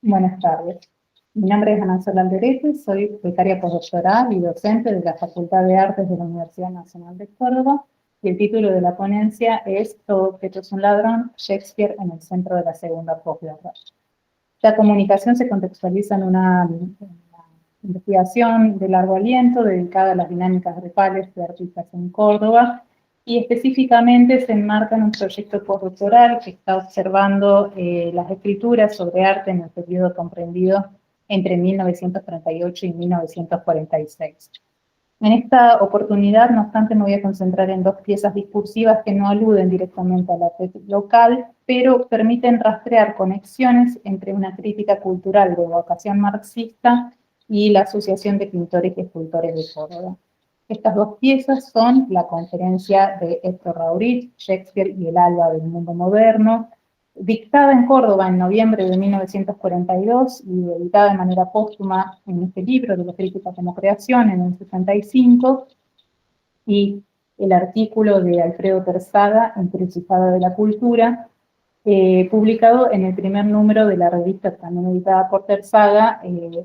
Buenas tardes. Mi nombre es Ana Sola Alderete, soy becaria postdoctoral y docente de la Facultad de Artes de la Universidad Nacional de Córdoba, y el título de la ponencia es Todo objeto es un ladrón, Shakespeare en el centro de la segunda posguerra. La comunicación se contextualiza en una investigación de largo aliento dedicada a las dinámicas grupales de artistas en Córdoba, y específicamente se enmarca en un proyecto postdoctoral que está observando las escrituras sobre arte en el periodo comprendido entre 1938 y 1946. En esta oportunidad, no obstante, me voy a concentrar en dos piezas discursivas que no aluden directamente al arte local, pero permiten rastrear conexiones entre una crítica cultural de vocación marxista y la Asociación de Pintores y Escultores de Córdoba. Estas dos piezas son la conferencia de Héctor Raurich, Shakespeare y el alba del mundo moderno, dictada en Córdoba en noviembre de 1942 y editada de manera póstuma en este libro de la crítica como creación en el 65, y el artículo de Alfredo Terzada, Encrucijada de la Cultura, publicado en el primer número de la revista también editada por Terzada,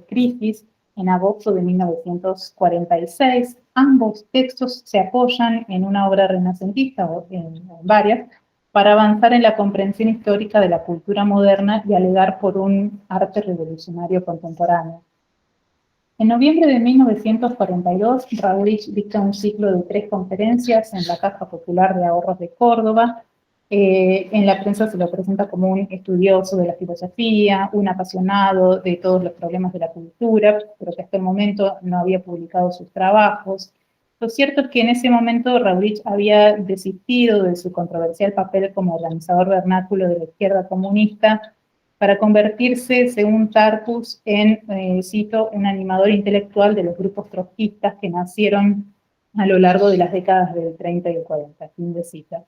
Crisis, en agosto de 1946. Ambos textos se apoyan en una obra renacentista, o en varias, para avanzar en la comprensión histórica de la cultura moderna y alegar por un arte revolucionario contemporáneo. En noviembre de 1942, Raurich dicta un ciclo de 3 conferencias en la Caja Popular de Ahorros de Córdoba. En la prensa se lo presenta como un estudioso de la filosofía, un apasionado de todos los problemas de la cultura, pero que hasta el momento no había publicado sus trabajos. Lo cierto es que en ese momento Raurich había desistido de su controversial papel como organizador vernáculo de la izquierda comunista para convertirse, según Tarpus, en, cito, un animador intelectual de los grupos trotskistas que nacieron a lo largo de las décadas del 30 y el 40, fin de cita.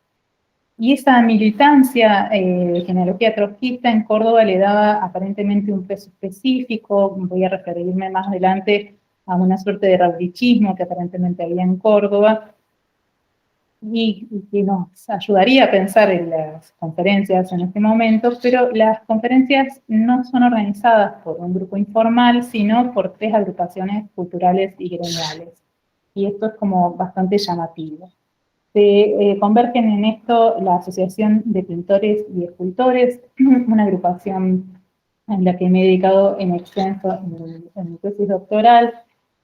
Y esa militancia de genealogía trotskista en Córdoba le daba aparentemente un peso específico. Voy a referirme más adelante a una suerte de raurichismo que aparentemente había en Córdoba, y que nos ayudaría a pensar en las conferencias en este momento, pero las conferencias no son organizadas por un grupo informal, sino por 3 agrupaciones culturales y gremiales. Y esto es como bastante llamativo. Se convergen en esto la Asociación de Pintores y Escultores, una agrupación en la que me he dedicado en extenso en mi tesis doctoral,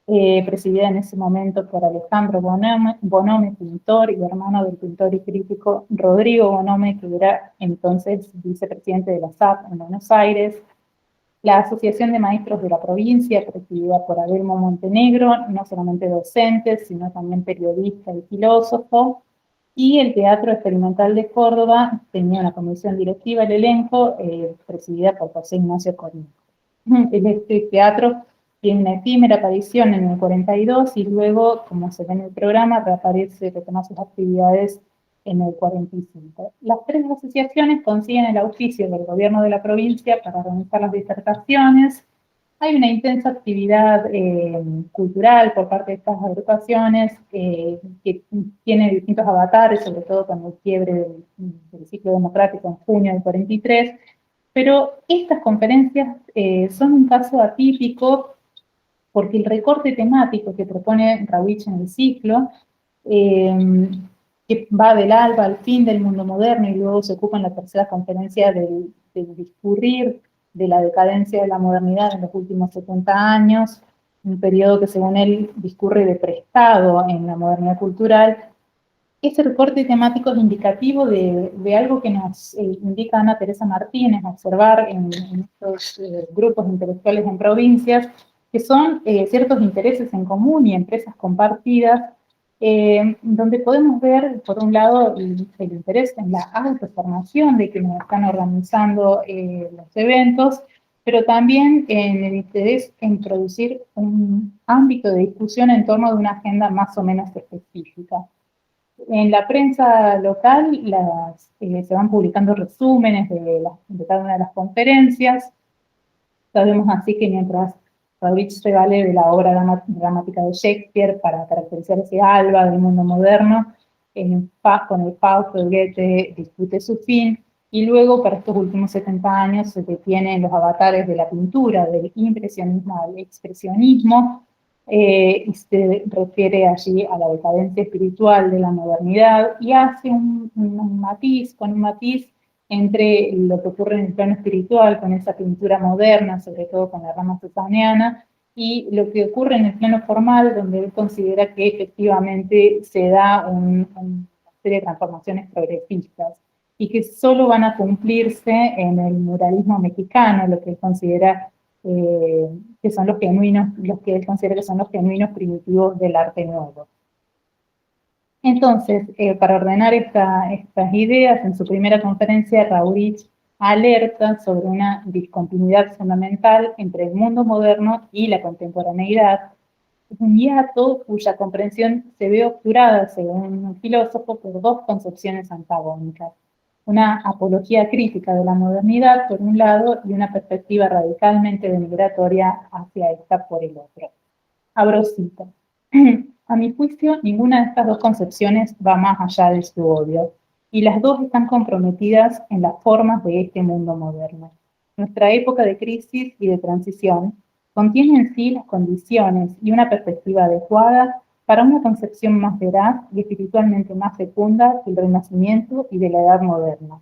presidida en ese momento por Alejandro Bonome, pintor y hermano del pintor y crítico Rodrigo Bonome, que era entonces vicepresidente de la SAP en Buenos Aires. La Asociación de Maestros de la Provincia, presidida por Adelmo Montenegro, no solamente docente, sino también periodista y filósofo. Y el Teatro Experimental de Córdoba tenía una comisión directiva, el elenco, presidida por José Ignacio Cornejo. Este teatro tiene una efímera aparición en el 42 y luego, como se ve en el programa, reaparece, retoma sus actividades en el 45. Las 3 asociaciones consiguen el auspicio del gobierno de la provincia para organizar las disertaciones. Hay una intensa actividad cultural por parte de estas agrupaciones que tiene distintos avatares, sobre todo con el quiebre del ciclo democrático en junio del 43, pero estas conferencias son un caso atípico porque el recorte temático que propone Raurich en el ciclo, que va del alba al fin del mundo moderno y luego se ocupa en la tercera conferencia del discurrir de la decadencia de la modernidad en los últimos 70 años, un periodo que según él discurre de prestado en la modernidad cultural. Ese recorte temático es indicativo de algo que nos indica Ana Teresa Martínez, observar en estos grupos intelectuales en provincias, que son ciertos intereses en común y empresas compartidas, donde podemos ver, por un lado, el interés en la autoformación de quienes están organizando los eventos, pero también en el interés en producir un ámbito de discusión en torno de una agenda más o menos específica. En la prensa local se van publicando resúmenes de cada una de las conferencias. Sabemos así que mientras Raurich se vale de la obra dramática de Shakespeare para caracterizar ese alba del mundo moderno, con el Fausto de Goethe discute su fin, y luego para estos últimos 70 años se detienen los avatares de la pintura, del impresionismo al expresionismo, y se refiere allí a la decadencia espiritual de la modernidad y hace un matiz, con un matiz entre lo que ocurre en el plano espiritual, con esa pintura moderna, sobre todo con la rama susaniana, y lo que ocurre en el plano formal, donde él considera que efectivamente se da una serie de transformaciones progresistas y que solo van a cumplirse en el muralismo mexicano, lo que él considera que son los genuinos, los que él considera que son los genuinos primitivos del arte nuevo. Entonces, para ordenar estas ideas, en su primera conferencia, Raurich alerta sobre una discontinuidad fundamental entre el mundo moderno y la contemporaneidad, un hiato cuya comprensión se ve obturada, según un filósofo, por dos concepciones antagónicas. Una apología crítica de la modernidad, por un lado, y una perspectiva radicalmente denigratoria hacia esta por el otro. Abro cita. A mi juicio, ninguna de estas dos concepciones va más allá de su odio, y las dos están comprometidas en las formas de este mundo moderno. Nuestra época de crisis y de transición contiene en sí las condiciones y una perspectiva adecuada para una concepción más veraz y espiritualmente más fecunda del Renacimiento y de la Edad Moderna.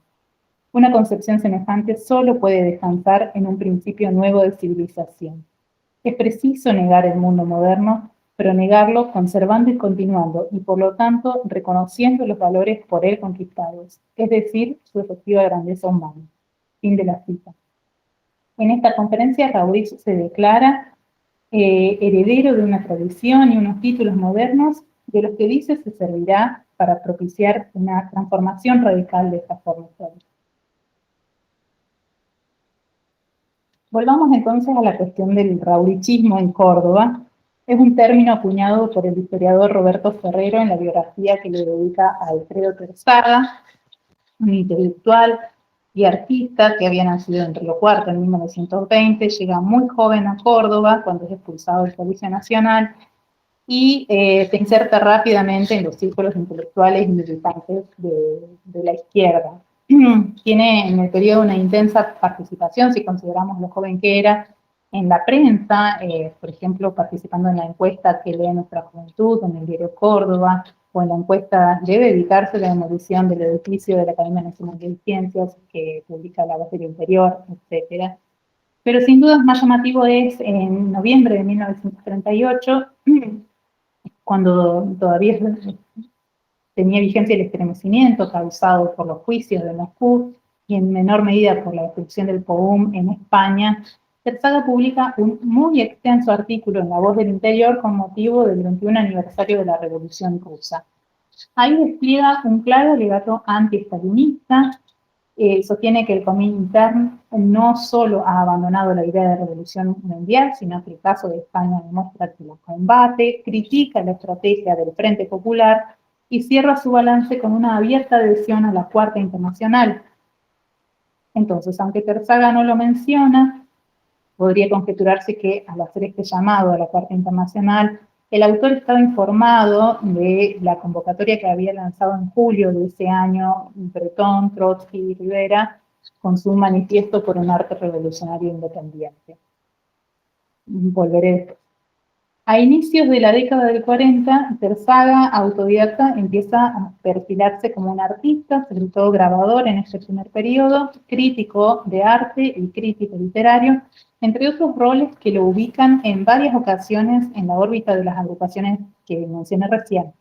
Una concepción semejante solo puede descansar en un principio nuevo de civilización. Es preciso negar el mundo moderno, pero negarlo conservando y continuando, y por lo tanto reconociendo los valores por él conquistados, es decir, su efectiva grandeza humana. Fin de la cita. En esta conferencia, Raurich se declara heredero de una tradición y unos títulos modernos, de los que dice se servirá para propiciar una transformación radical de esta forma histórica. Volvamos entonces a la cuestión del raurichismo en Córdoba. Es un término acuñado por el historiador Roberto Ferrero en la biografía que le dedica a Alfredo Terzaga, un intelectual y artista que había nacido en Río Cuarto en 1920, llega muy joven a Córdoba cuando es expulsado del Servicio Nacional y se inserta rápidamente en los círculos intelectuales y militantes de la izquierda. Tiene en el periodo una intensa participación, si consideramos lo joven que era, en la prensa, por ejemplo, participando en la encuesta que lee Nuestra Juventud, en el diario Córdoba, o en la encuesta de dedicarse a la demolición del edificio de la Academia Nacional de Ciencias, que publica La Voz del Interior, etc. Pero sin duda más llamativo es en noviembre de 1938, cuando todavía tenía vigencia el estremecimiento causado por los juicios de Moscú y en menor medida por la destrucción del POUM en España, Terzaga publica un muy extenso artículo en La Voz del Interior con motivo del 21 aniversario de la Revolución Rusa. Ahí despliega un claro alegato anti-estalinista, sostiene que el Comintern no solo ha abandonado la idea de revolución mundial, sino que el caso de España demuestra que la combate, critica la estrategia del Frente Popular y cierra su balance con una abierta adhesión a la Cuarta Internacional. Entonces, aunque Terzaga no lo menciona, podría conjeturarse que al hacer este llamado a la Cuarta Internacional, el autor estaba informado de la convocatoria que había lanzado en julio de ese año Bretón, Trotsky y Rivera con su manifiesto por un arte revolucionario independiente. Volveré después. A inicios de la década del 40, Terzaga, autodidacta, empieza a perfilarse como un artista, sobre todo grabador en este primer periodo, crítico de arte y crítico literario, entre otros roles que lo ubican en varias ocasiones en la órbita de las agrupaciones que mencioné recién.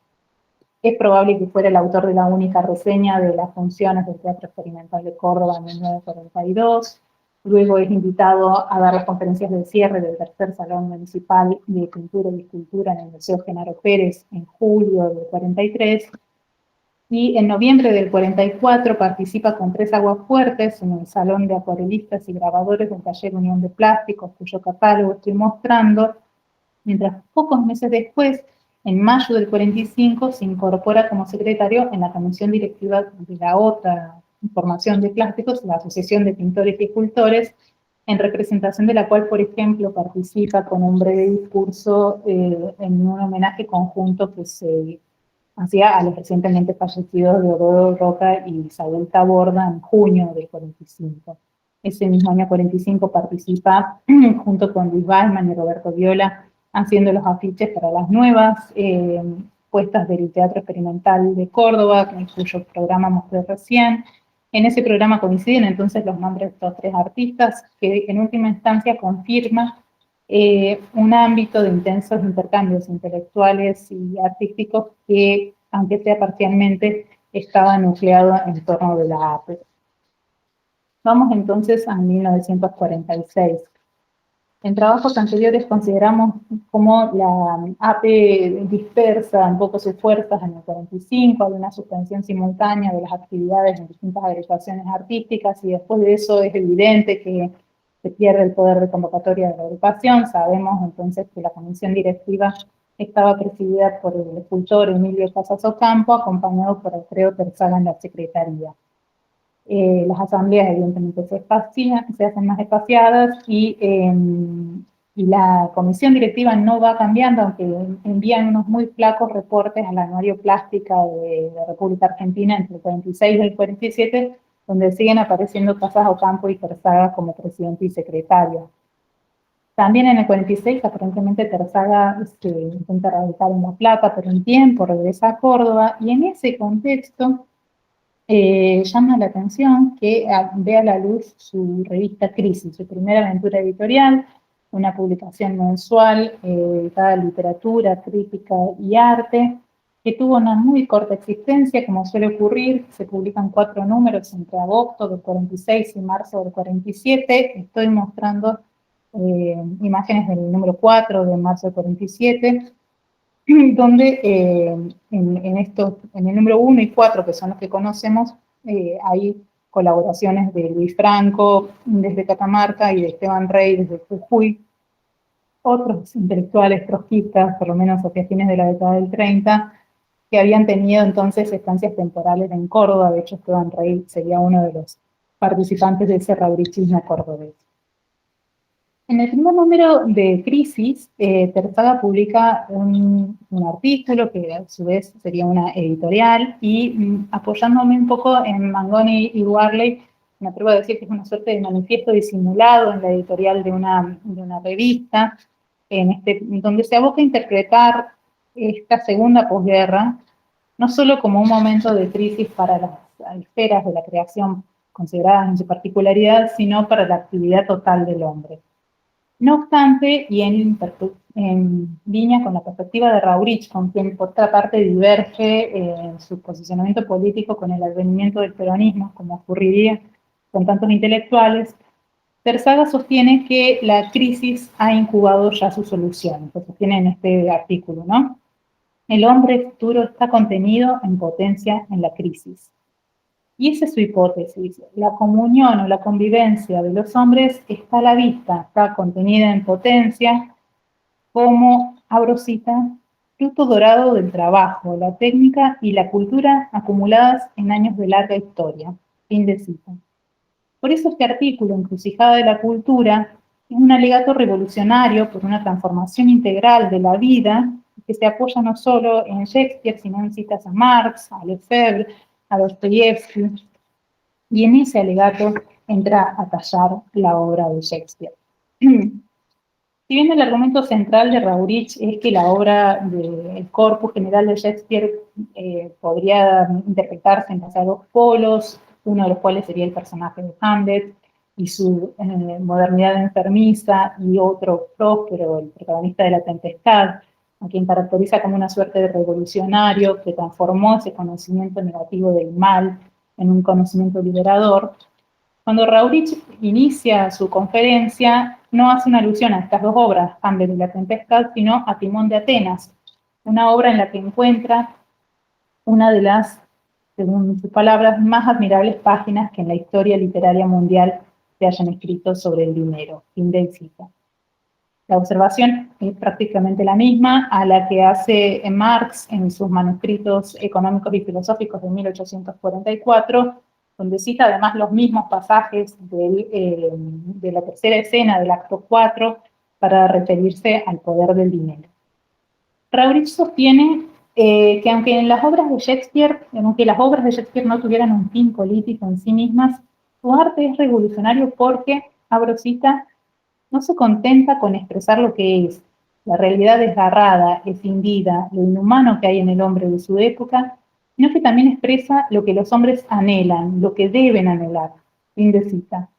Es probable que fuera el autor de la única reseña de las funciones del Teatro Experimental de Córdoba en 1942, luego es invitado a dar las conferencias de cierre del tercer Salón Municipal de Pintura y Escultura en el Museo Genaro Pérez en julio del 43, y en noviembre del 44 participa con 3 aguafuertes en el Salón de Acuarelistas y Grabadores del Taller Unión de Plásticos, cuyo catálogo estoy mostrando, mientras pocos meses después, en mayo del 45, se incorpora como secretario en la comisión directiva de la otra formación de plásticos, la Asociación de Pintores y Escultores, en representación de la cual, por ejemplo, participa con un breve discurso en un homenaje conjunto que se hacia a los recientemente fallecidos Deodoro Roca y Saúl Taborda en junio del 45. Ese mismo año 45 participa junto con Luis Ballman y Roberto Viola haciendo los afiches para las nuevas puestas del Teatro Experimental de Córdoba, cuyo programa mostré recién. En ese programa coinciden entonces los nombres de estos tres artistas, que en última instancia confirma un ámbito de intensos intercambios intelectuales y artísticos que, aunque sea parcialmente, estaba nucleado en torno de la APE. Vamos entonces a 1946. En trabajos anteriores consideramos cómo la APE dispersa un poco sus fuerzas en el 45, hay una suspensión simultánea de las actividades en distintas agrupaciones artísticas y después de eso es evidente que se pierde el poder de convocatoria de la agrupación. Sabemos entonces que la comisión directiva estaba presidida por el escultor Emilio Casas Ocampo, acompañado por Alfredo Terzaga en la secretaría. Las asambleas evidentemente se hacen más espaciadas y la comisión directiva no va cambiando, aunque envían unos muy flacos reportes al anuario Plástica de la República Argentina entre el 46 y el 47, donde siguen apareciendo Casas Ocampo y Terzaga como presidente y secretario. También en el 46, aparentemente Terzaga intenta radicar en La Plata, pero un tiempo regresa a Córdoba, y en ese contexto llama la atención que vea a la luz su revista Crisis, su primera aventura editorial, una publicación mensual dedicada a literatura, crítica y arte, que tuvo una muy corta existencia, como suele ocurrir. Se publican 4 números entre agosto del 46 y marzo del 47. Estoy mostrando imágenes del número 4 de marzo del 47, donde en el número 1 y 4, que son los que conocemos, hay colaboraciones de Luis Franco desde Catamarca y de Esteban Rey desde Jujuy, otros intelectuales trotskistas, por lo menos hacia fines de la década del 30, que habían tenido entonces estancias temporales en Córdoba. De hecho, Esteban Rey sería uno de los participantes de ese raurichismo cordobés. En el primer número de Crisis, Terzaga publica un artículo que a su vez sería una editorial, y apoyándome un poco en Mangoni y Warley, me atrevo a decir que es una suerte de manifiesto disimulado en la editorial de una revista, donde se aboca a interpretar esta segunda posguerra, no solo como un momento de crisis para las esferas de la creación consideradas en su particularidad, sino para la actividad total del hombre. No obstante, y en línea con la perspectiva de Raurich, con quien por otra parte diverge en su posicionamiento político con el advenimiento del peronismo, como ocurriría con tantos intelectuales, Terzaga sostiene que la crisis ha incubado ya su solución. Lo sostiene en este artículo, ¿no? El hombre futuro está contenido en potencia en la crisis. Y esa es su hipótesis. La comunión o la convivencia de los hombres está a la vista, está contenida en potencia, como, abro cita, fruto dorado del trabajo, la técnica y la cultura acumuladas en años de larga historia. Fin de cita. Por eso este artículo, Encrucijada de la Cultura, es un alegato revolucionario por una transformación integral de la vida, que se apoya no solo en Shakespeare, sino en citas a Marx, a Lefebvre, a Dostoyevsky, y en ese alegato entra a tallar la obra de Shakespeare. Si bien el argumento central de Raurich es que la obra del corpus general de Shakespeare podría interpretarse en base a 2 polos, uno de los cuales sería el personaje de Hamlet y su modernidad enfermiza, y otro Próspero, el protagonista de La Tempestad, a quien caracteriza como una suerte de revolucionario que transformó ese conocimiento negativo del mal en un conocimiento liberador. Cuando Raurich inicia su conferencia, no hace una alusión a estas 2 obras, Hamlet y La Tempestad, sino a Timón de Atenas, una obra en la que encuentra una de las, según sus palabras, más admirables páginas que en la historia literaria mundial se hayan escrito sobre el dinero. Fin de cita. La observación es prácticamente la misma a la que hace Marx en sus manuscritos económicos y filosóficos de 1844, donde cita además los mismos pasajes de la tercera escena del acto 4 para referirse al poder del dinero. Raurich sostiene que aunque en las obras de Shakespeare, aunque las obras de Shakespeare no tuvieran un fin político en sí mismas, su arte es revolucionario porque, abro cita, no se contenta con expresar lo que es, la realidad desgarrada, escindida, lo inhumano que hay en el hombre de su época, sino que también expresa lo que los hombres anhelan, lo que deben anhelar. Fin de cita.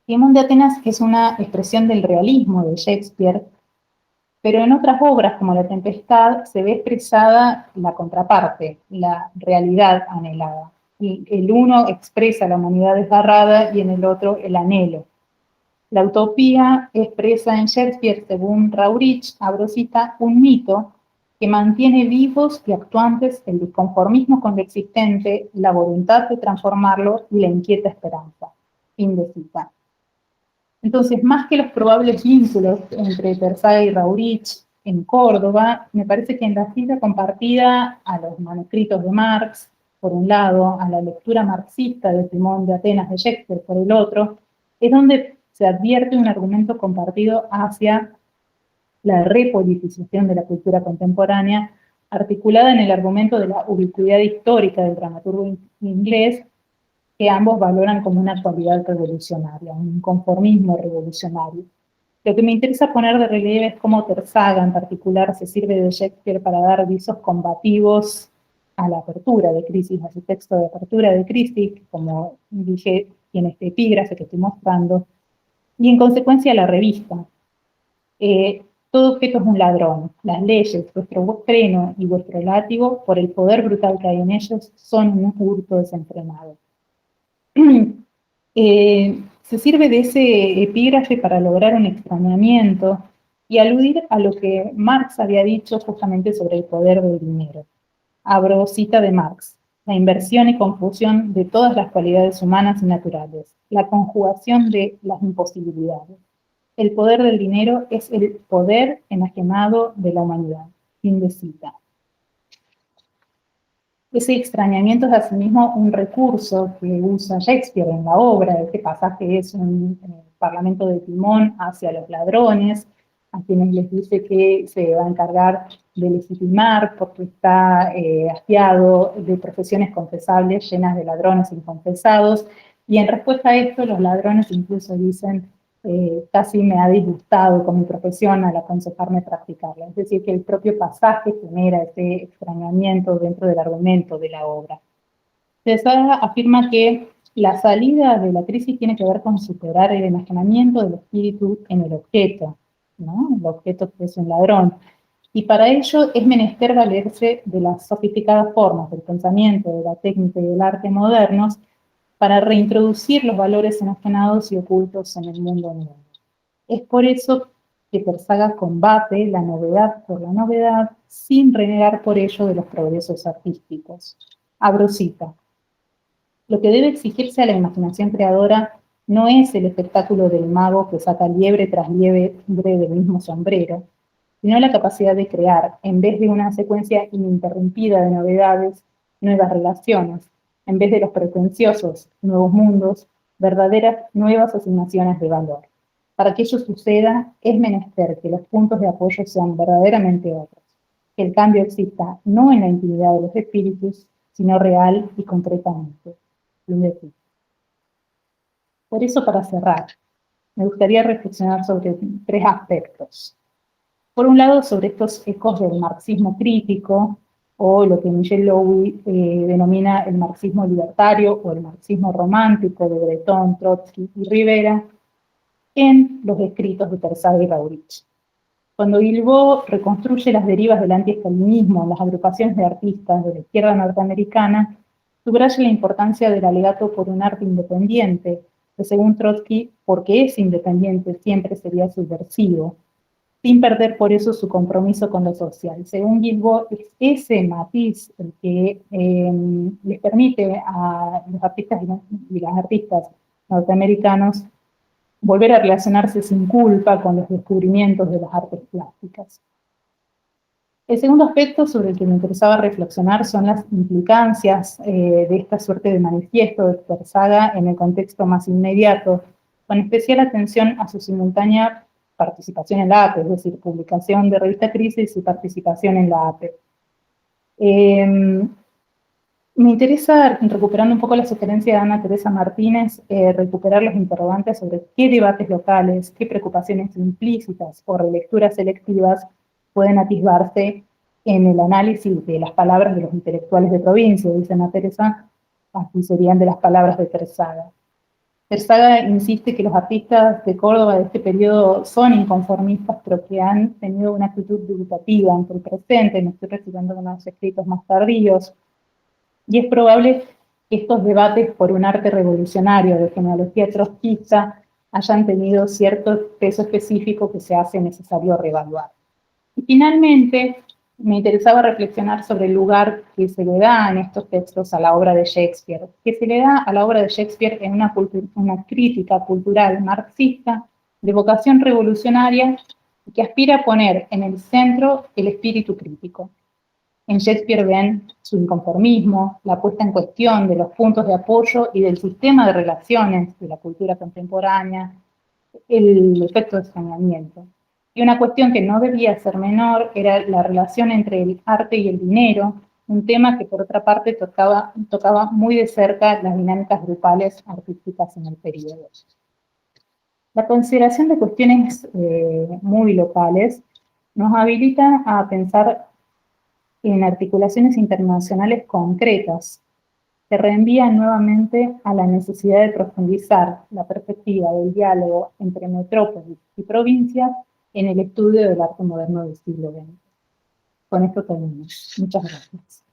Timón de Atenas es una expresión del realismo de Shakespeare, pero en otras obras, como La Tempestad, se ve expresada la contraparte, la realidad anhelada. Y el uno expresa la humanidad desgarrada y en el otro el anhelo. La utopía expresa en Shakespeare, según Routledge, abro cita, un mito que mantiene vivos y actuantes el disconformismo con lo existente, la voluntad de transformarlo y la inquieta esperanza. Fin de cita. Entonces, más que los probables vínculos entre Terzagha y Routledge en Córdoba, me parece que en la cita compartida a los manuscritos de Marx, por un lado, a la lectura marxista de Timón de Atenas de Shakespeare, por el otro, es donde se advierte un argumento compartido hacia la repolitización de la cultura contemporánea, articulada en el argumento de la ubicuidad histórica del dramaturgo inglés, que ambos valoran como una cualidad revolucionaria, un conformismo revolucionario. Lo que me interesa poner de relieve es cómo Terzagha, en particular, se sirve de Shakespeare para dar visos combativos a la apertura de Crisis, a ese texto de apertura de Crisis, como dije en este epígrafe que estoy mostrando, y en consecuencia a la revista. Todo objeto es un ladrón. Las leyes, vuestro freno y vuestro látigo, por el poder brutal que hay en ellos, son un hurto desenfrenado. Se sirve de ese epígrafe para lograr un extrañamiento y aludir a lo que Marx había dicho justamente sobre el poder del dinero. Abro cita de Marx: la inversión y confusión de todas las cualidades humanas y naturales, la conjugación de las imposibilidades. El poder del dinero es el poder enajenado de la humanidad. Fin de cita. Ese extrañamiento es asimismo un recurso que usa Shakespeare en la obra. Este pasaje es un parlamento de Timón hacia los ladrones, a quienes les dice que se va a encargar de legitimar porque está hastiado de profesiones confesables llenas de ladrones inconfesados. Y en respuesta a esto, los ladrones incluso dicen: casi me ha disgustado con mi profesión al aconsejarme practicarla. Es decir, que el propio pasaje genera ese extrañamiento dentro del argumento de la obra. Terzagha afirma que la salida de la crisis tiene que ver con superar el enajenamiento del espíritu en el objeto, ¿no? El objeto que es un ladrón. Y para ello es menester valerse de las sofisticadas formas del pensamiento, de la técnica y del arte modernos para reintroducir los valores enajenados y ocultos en el mundo nuevo. Es por eso que Terzagha combate la novedad por la novedad sin renegar por ello de los progresos artísticos. Abro cita: lo que debe exigirse a la imaginación creadora no es el espectáculo del mago que saca liebre tras liebre del mismo sombrero, sino la capacidad de crear, en vez de una secuencia ininterrumpida de novedades, nuevas relaciones, en vez de los pretenciosos nuevos mundos, verdaderas nuevas asignaciones de valor. Para que ello suceda, es menester que los puntos de apoyo sean verdaderamente otros, que el cambio exista no en la intimidad de los espíritus, sino real y concretamente. Por eso, para cerrar, me gustaría reflexionar sobre tres aspectos. Por un lado, sobre estos ecos del marxismo crítico, o lo que Michel Lowy denomina el marxismo libertario o el marxismo romántico de Breton, Trotsky y Rivera, en los escritos de Terzagha y Routledge. Cuando Guilbault reconstruye las derivas del antiestalinismo en las agrupaciones de artistas de la izquierda norteamericana, subraya la importancia del alegato por un arte independiente, que según Trotsky, porque es independiente, siempre sería subversivo, sin perder por eso su compromiso con lo social. Según Guilbault, es ese matiz el que les permite a los artistas y las artistas norteamericanos volver a relacionarse sin culpa con los descubrimientos de las artes plásticas. El segundo aspecto sobre el que me interesaba reflexionar son las implicancias de esta suerte de manifiesto de Terzagha en el contexto más inmediato, con especial atención a su simultánea participación en la APE, es decir, publicación de Revista Crisis y participación en la APE. Me interesa, recuperando un poco la sugerencia de Ana Teresa Martínez, recuperar los interrogantes sobre qué debates locales, qué preocupaciones implícitas o relecturas selectivas pueden atisbarse en el análisis de las palabras de los intelectuales de provincia, dice Ana Teresa, aquí serían de las palabras de Terzaga. Terzaga insiste que los artistas de Córdoba de este periodo son inconformistas, pero que han tenido una actitud dubitativa ante el presente. Me estoy recitando unos escritos más tardíos. Y es probable que estos debates por un arte revolucionario de genealogía trotskista hayan tenido cierto peso específico que se hace necesario reevaluar. Y finalmente, me interesaba reflexionar sobre el lugar que se le da en estos textos a la obra de Shakespeare, que se le da a la obra de Shakespeare en una crítica cultural marxista de vocación revolucionaria que aspira a poner en el centro el espíritu crítico. En Shakespeare ven su inconformismo, la puesta en cuestión de los puntos de apoyo y del sistema de relaciones de la cultura contemporánea, el efecto de extrañamiento. Y una cuestión que no debía ser menor era la relación entre el arte y el dinero, un tema que por otra parte tocaba muy de cerca las dinámicas grupales artísticas en el periodo. La consideración de cuestiones muy locales nos habilita a pensar en articulaciones internacionales concretas que reenvían nuevamente a la necesidad de profundizar la perspectiva del diálogo entre metrópolis y provincias en el estudio del arte moderno del siglo XX. Con esto termino. Muchas gracias.